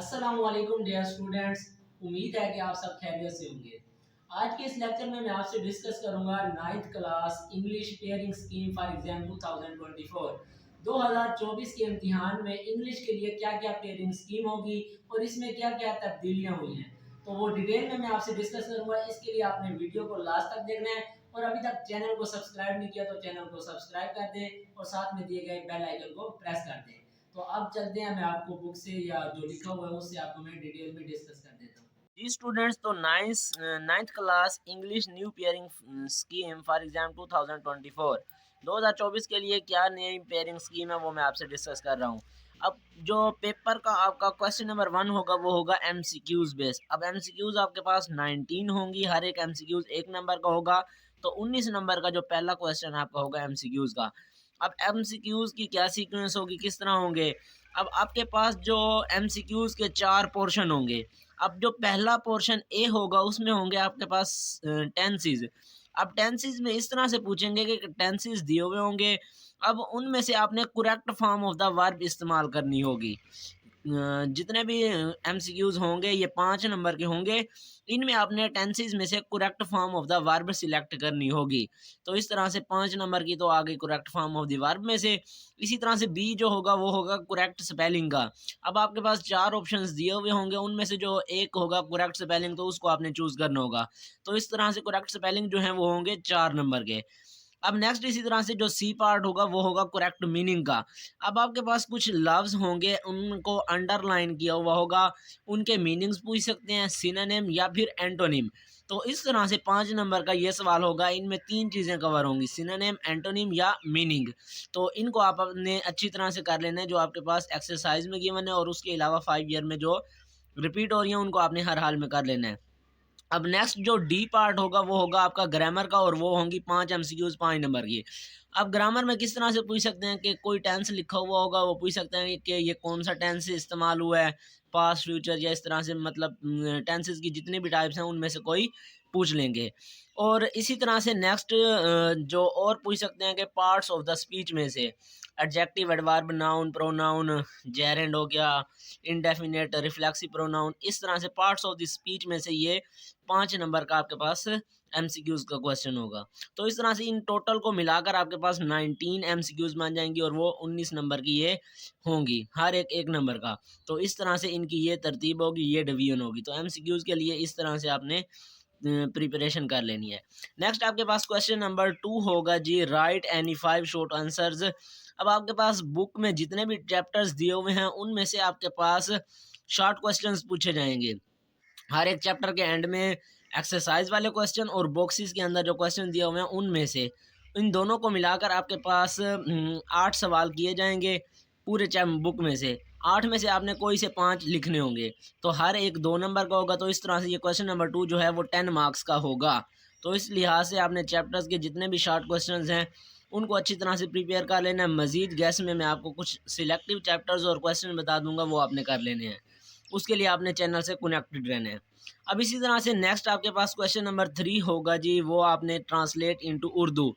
अस्सलामुअलैकुम dear students. उम्मीद है कि आप सब खैरियत से होंगे। आज के इस लेक्चर में मैं आपसे डिस्कस करूंगा 9th class English pairing scheme for exam 2024। 2024 के इम्तिहान में इंग्लिश के लिए क्या क्या पेयरिंग स्कीम होगी और इसमें क्या क्या तब्दीलियां हुई हैं, तो वो डिटेल में मैं आपसे डिस्कस करूंगा। इसके लिए आपने वीडियो को लास्ट तक देखना है और अभी तक चैनल को सब्सक्राइब नहीं किया तो चैनल को सब्सक्राइब कर दें और साथ में दिए गए बेल आइकन को प्रेस कर दें। तो अब चलते हैं, मैं आपको बुक से या जो लिखा हुआ है उससे आपको मैं डिटेल में डिस्कस कर देता हूँ। जी स्टूडेंट्स, तो ninth class English new pairing scheme for exam 2024 2024 के लिए क्या नई पेयरिंग स्कीम है वो मैं आपसे डिस्कस कर रहा हूँ। अब जो पेपर का आपका क्वेश्चन नंबर 1 होगा वो होगा एमसीक्यूज बेस। अब एमसीक्यूज आपके पास 19 होंगी, हर एक एमसीक्यूज 1 नंबर का होगा, तो 19 नंबर का जो पहला क्वेश्चन आपका होगा एमसीक्यूज का। अब एमसीक्यूज की क्या सीक्वेंस होगी, किस तरह होंगे। अब आपके पास जो एमसीक्यूज के 4 पोर्शन होंगे। अब जो पहला पोर्शन ए होगा उसमें होंगे आपके पास टेंसेस। अब टेंसेस में इस तरह से पूछेंगे कि टेंसेस दिए हुए होंगे, अब उनमें से आपने correct form of the verb इस्तेमाल करनी होगी। जितने भी एमसीक्यूज होंगे ये 5 नंबर के होंगे, इनमें आपने टेंसेस में से correct form of the verb select करनी होगी। तो इस तरह से 5 नंबर की तो आ गई correct form of the verb में से। इसी तरह से बी जो होगा वो होगा करेक्ट स्पेलिंग का। अब आपके पास 4 ऑप्शंस दिए हुए होंगे, उनमें से जो एक होगा करेक्ट स्पेलिंग तो उसको आपने चूज करना होगा। तो इस तरह से करेक्ट स्पेलिंग जो है वो होंगे 4 नंबर के। अब नेक्स्ट इसी तरह से जो सी पार्ट होगा वो होगा करेक्ट मीनिंग का। अब आपके पास कुछ लफ्ज होंगे, उनको अंडरलाइन किया हुआ होगा, उनके मीनिंग्स पूछ सकते हैं, सिनोनिम या फिर एंटोनिम। तो इस तरह से 5 नंबर का ये सवाल होगा, इनमें 3 चीज़ें कवर होंगी, सिनोनिम, एंटोनिम या मीनिंग। तो इनको आप अपने अच्छी तरह से कर लेना है जो आपके पास एक्सरसाइज में गिवन है, और उसके अलावा 5 ईयर में जो रिपीट हो रही है उनको आपने हर हाल में कर लेना है। अब नेक्स्ट जो डी पार्ट होगा वो होगा आपका ग्रामर का, और वो होंगी 5 एमसीक्यूज 5 नंबर की। अब ग्रामर में किस तरह से पूछ सकते हैं कि कोई टेंस लिखा हुआ होगा, वो पूछ सकते हैं कि ये कौन सा टेंस इस्तेमाल हुआ है, पास्ट, फ्यूचर, या इस तरह से, मतलब टेंसेस की जितने भी टाइप्स हैं उनमें से कोई पूछ लेंगे। और इसी तरह से नेक्स्ट जो और पूछ सकते हैं कि पार्ट्स ऑफ द स्पीच में से adjective, adverb, noun, pronoun, gerund हो गया, इनडेफिनेट, रिफ्लेक्सिव प्रोनाउन, इस तरह से पार्ट्स ऑफ द स्पीच में से ये 5 नंबर का आपके पास एमसीक्यूज का क्वेश्चन होगा। तो इस तरह से इन टोटल को मिलाकर आपके पास 19 एमसीक्यूज बन जाएंगी, और वो 19 नंबर की ये होंगी, हर एक 1 नंबर का। तो इस तरह से इनकी ये तरतीब होगी, ये डिवीजन होगी। तो एमसीक्यूज के लिए इस तरह से आपने प्रिपरेशन कर लेनी है। नेक्स्ट आपके पास क्वेश्चन नंबर 2 होगा जी, राइट एनी 5 शॉर्ट आंसर्स। अब आपके पास बुक में जितने भी चैप्टर्स दिए हुए हैं उनमें से आपके पास शॉर्ट क्वेश्चंस पूछे जाएंगे। हर एक चैप्टर के एंड में एक्सरसाइज वाले क्वेश्चन और बॉक्सेस के अंदर जो क्वेश्चन दिए हुए हैं उनमें से इन दोनों को मिलाकर आपके पास 8 सवाल किए जाएंगे पूरे बुक में से। 8 में से आपने कोई से 5 लिखने होंगे, तो हर एक 2 नंबर का होगा। तो इस तरह से ये क्वेश्चन नंबर 2 जो है वो 10 मार्क्स का होगा। तो इस लिहाज से आपने चैप्टर्स के जितने भी शॉर्ट क्वेश्चंस हैं उनको अच्छी तरह से प्रिपेयर कर लेना है। मजीद गैस में मैं आपको कुछ सिलेक्टिव चैप्टर्स और क्वेश्चन बता दूंगा, वो आपने कर लेने हैं। उसके लिए आपने चैनल से कनेक्टेड रहना है। अब इसी तरह से नेक्स्ट आपके पास क्वेश्चन नंबर 3 होगा जी, वो आपने ट्रांसलेट इनटू उर्दू।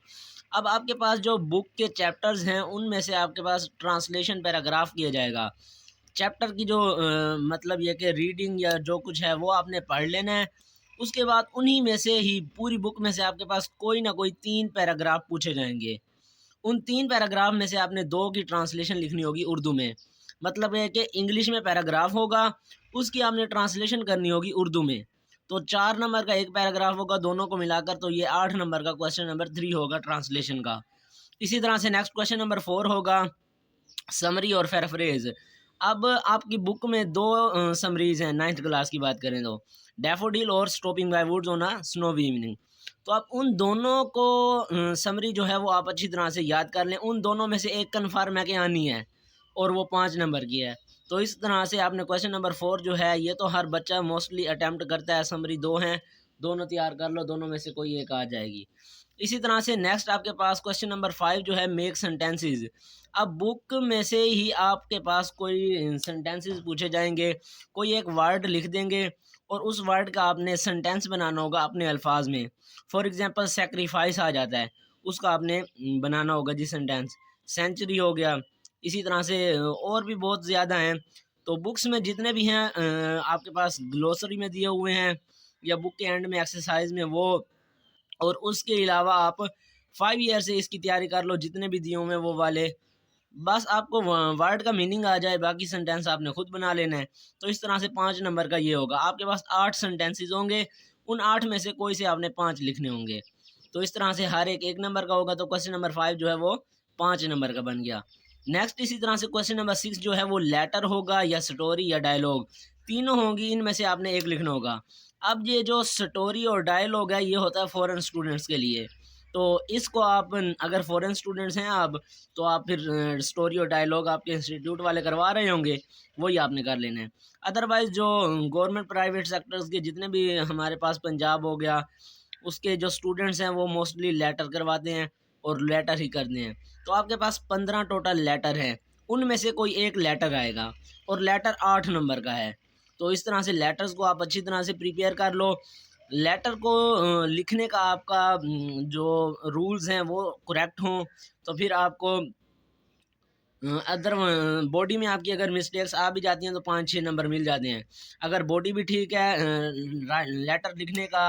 अब आपके पास जो बुक के चैप्टर्स हैं उनमें से आपके पास ट्रांसलेशन पैराग्राफ किया जाएगा। चैप्टर की जो मतलब ये कि रीडिंग या जो कुछ है वो आपने पढ़ लेना है। उसके बाद उन्हीं में से ही पूरी बुक में से आपके पास कोई ना कोई 3 पैराग्राफ पूछे जाएंगे। उन 3 पैराग्राफ में से आपने 2 की ट्रांसलेशन लिखनी होगी उर्दू में। मतलब है कि इंग्लिश में पैराग्राफ होगा, उसकी आपने ट्रांसलेशन करनी होगी उर्दू में। तो 4 नंबर का एक पैराग्राफ होगा, दोनों को मिलाकर तो ये 8 नंबर का क्वेश्चन नंबर 3 होगा ट्रांसलेशन का। इसी तरह से नेक्स्ट क्वेश्चन नंबर 4 होगा समरी और पैराफ्रेज। अब आपकी बुक में 2 समरीज हैं, 9th क्लास की बात करें तो, डैफोडिल और stopping by woods on a snowy evening. तो आप उन दोनों को समरी जो है वो आप अच्छी तरह से याद कर लें। उन दोनों में से एक कन्फर्म है कि आनी है, और वो 5 नंबर की है। तो इस तरह से आपने क्वेश्चन नंबर 4 जो है ये तो हर बच्चा मोस्टली अटैम्प्ट करता है। समरी 2 हैं, दोनों तैयार कर लो, दोनों में से कोई एक आ जाएगी। इसी तरह से नेक्स्ट आपके पास क्वेश्चन नंबर 5 जो है, मेक सेंटेंसेस। अब बुक में से ही आपके पास कोई सेंटेंसेस पूछे जाएंगे, कोई एक वर्ड लिख देंगे और उस वर्ड का आपने सेंटेंस बनाना होगा अपने अल्फाज में। फॉर एग्जांपल सेक्रीफाइस आ जाता है, उसका आपने बनाना होगा जी सेंटेंस। सेंचुरी हो गया, इसी तरह से और भी बहुत ज़्यादा हैं। तो बुक्स में जितने भी हैं आपके पास ग्लोसरी में दिए हुए हैं या बुक के एंड में एक्सरसाइज में वो, और उसके अलावा आप 5 ईयर से इसकी तैयारी कर लो, जितने भी दिए हुए हैं वो वाले। बस आपको वर्ड का मीनिंग आ जाए, बाकी सेंटेंस आपने खुद बना लेना है। तो इस तरह से 5 नंबर का ये होगा। आपके पास 8 सेंटेंसेस होंगे, उन 8 में से कोई से आपने 5 लिखने होंगे। तो इस तरह से हर एक 1 नंबर का होगा। तो क्वेश्चन नंबर 5 जो है वो 5 नंबर का बन गया। नेक्स्ट इसी तरह से क्वेश्चन नंबर 6 जो है वो लेटर होगा या स्टोरी या डायलॉग, तीनों होंगी, इनमें से आपने एक लिखना होगा। अब ये जो स्टोरी और डायलॉग है ये होता है फॉरेन स्टूडेंट्स के लिए। तो इसको आप अगर फॉरेन स्टूडेंट्स हैं आप, तो आप फिर स्टोरी और डायलॉग आपके इंस्टीट्यूट वाले करवा रहे होंगे, वही आपने कर लेना है। अदरवाइज़ जो गवर्नमेंट प्राइवेट सेक्टर्स के जितने भी हमारे पास पंजाब हो गया, उसके जो स्टूडेंट्स हैं वो मोस्टली लेटर करवाते हैं और लेटर ही करते हैं। तो आपके पास 15 टोटल लेटर हैं, उनमें से कोई एक लेटर आएगा और लेटर 8 नंबर का है। तो इस तरह से लेटर्स को आप अच्छी तरह से प्रिपेयर कर लो। लेटर को लिखने का आपका जो रूल्स हैं वो करेक्ट हों, तो फिर आपको अदर बॉडी में आपकी अगर मिस्टेक्स आ भी जाती हैं तो 5-6 नंबर मिल जाते हैं। अगर बॉडी भी ठीक है, लेटर लिखने का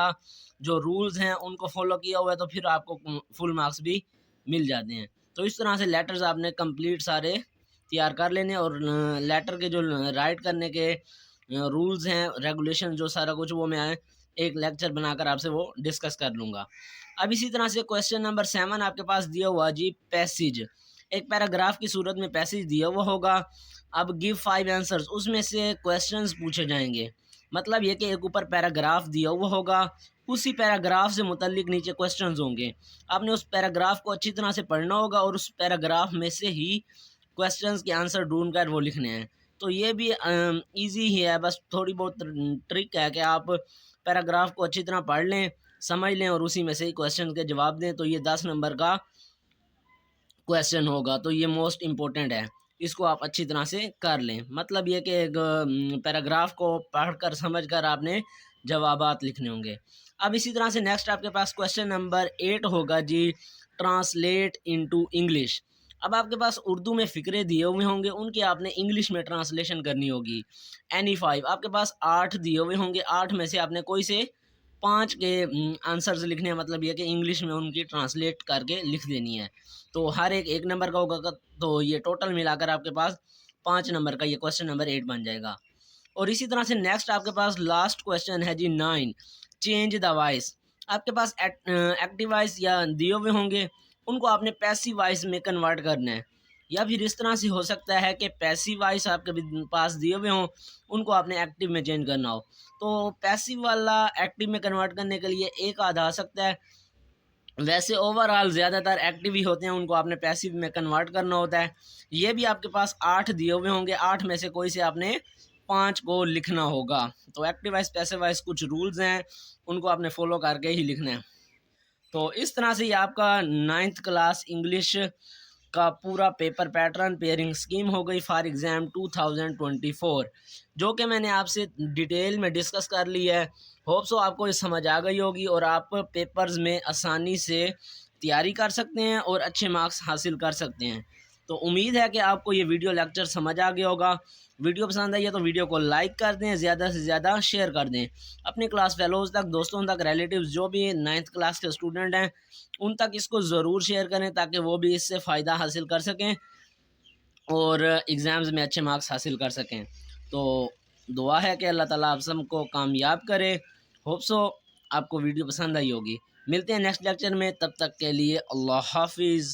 जो रूल्स हैं उनको फॉलो किया हुआ है, तो फिर आपको फुल मार्क्स भी मिल जाते हैं। तो इस तरह से लेटर्स आपने कंप्लीट सारे तैयार कर लेने, और लेटर के जो राइट करने के रूल्स हैं, रेगुलेशन, जो सारा कुछ वो मैं एक लेक्चर बनाकर आपसे वो डिस्कस कर लूँगा। अब इसी तरह से क्वेश्चन नंबर 7 आपके पास दिया हुआ जी, पैसेज। एक पैराग्राफ की सूरत में पैसेज दिया हुआ होगा। अब गिव 5 आंसर्स, उसमें से क्वेश्चंस पूछे जाएंगे। मतलब ये कि एक ऊपर पैराग्राफ दिया हुआ होगा, उसी पैराग्राफ से मुतल्लिक नीचे क्वेश्चंस होंगे। आपने उस पैराग्राफ को अच्छी तरह से पढ़ना होगा और उस पैराग्राफ में से ही क्वेश्चंस के आंसर ढूंढ कर वो लिखने हैं। तो ये भी ईजी ही है, बस थोड़ी बहुत ट्रिक है कि आप पैराग्राफ को अच्छी तरह पढ़ लें, समझ लें और उसी में से ही क्वेश्चन के जवाब दें। तो ये 10 नंबर का क्वेश्चन होगा। तो ये मोस्ट इम्पोर्टेंट है, इसको आप अच्छी तरह से कर लें। मतलब ये कि एक पैराग्राफ को पढ़कर समझकर आपने जवाबात लिखने होंगे। अब इसी तरह से नेक्स्ट आपके पास क्वेश्चन नंबर 8 होगा जी, ट्रांसलेट इनटू इंग्लिश। अब आपके पास उर्दू में फ़िक्रे दिए हुए होंगे, उनकी आपने इंग्लिश में ट्रांसलेशन करनी होगी। एनी 5 आपके पास 8 दिए हुए होंगे, 8 में से आपने कोई से 5 के आंसर्स लिखने हैं। मतलब ये कि इंग्लिश में उनकी ट्रांसलेट करके लिख देनी है। तो हर एक 1 नंबर का होगा, तो ये टोटल मिलाकर आपके पास 5 नंबर का ये क्वेश्चन नंबर 8 बन जाएगा। और इसी तरह से नेक्स्ट आपके पास लास्ट क्वेश्चन है जी 9, चेंज द वॉइस। आपके पास एक्टिव वॉइस या दिए हुए होंगे, उनको आपने पैसिव वॉइस में कन्वर्ट करना है। या फिर इस तरह से हो सकता है कि पैसिव वॉइस आपके पास दिए हुए हों, उनको आपने एक्टिव में चेंज करना हो। तो पैसिव वाला एक्टिव में कन्वर्ट करने के लिए एक आधा आ सकता है, वैसे ओवरऑल ज़्यादातर एक्टिव ही होते हैं, उनको आपने पैसिव में कन्वर्ट करना होता है। ये भी आपके पास 8 दिए हुए होंगे, 8 में से कोई से आपने 5 को लिखना होगा। तो एक्टिव वाइज पैसिव वाइज कुछ रूल्स हैं, उनको आपने फॉलो करके ही लिखना है। तो इस तरह से ये आपका 9th क्लास इंग्लिश का पूरा पेपर पैटर्न पेयरिंग स्कीम हो गई फॉर एग्ज़ाम 2024, जो कि मैंने आपसे डिटेल में डिस्कस कर ली है। होप सो आपको ये समझ आ गई होगी और आप पेपर्स में आसानी से तैयारी कर सकते हैं और अच्छे मार्क्स हासिल कर सकते हैं। तो उम्मीद है कि आपको ये वीडियो लेक्चर समझ आ गया होगा। वीडियो पसंद आई है तो वीडियो को लाइक कर दें, ज़्यादा से ज़्यादा शेयर कर दें अपने क्लास फेलोज़ तक, दोस्तों तक, रिलेटिव्स जो भी 9th क्लास के स्टूडेंट हैं उन तक इसको ज़रूर शेयर करें, ताकि वो भी इससे फ़ायदा हासिल कर सकें और एग्ज़ाम्स में अच्छे मार्क्स हासिल कर सकें। तो दुआ है कि अल्लाह ताला आप सबको कामयाब करे। होप सो आपको वीडियो पसंद आई होगी। मिलते हैं नेक्स्ट लेक्चर में, तब तक के लिए अल्लाह हाफिज़।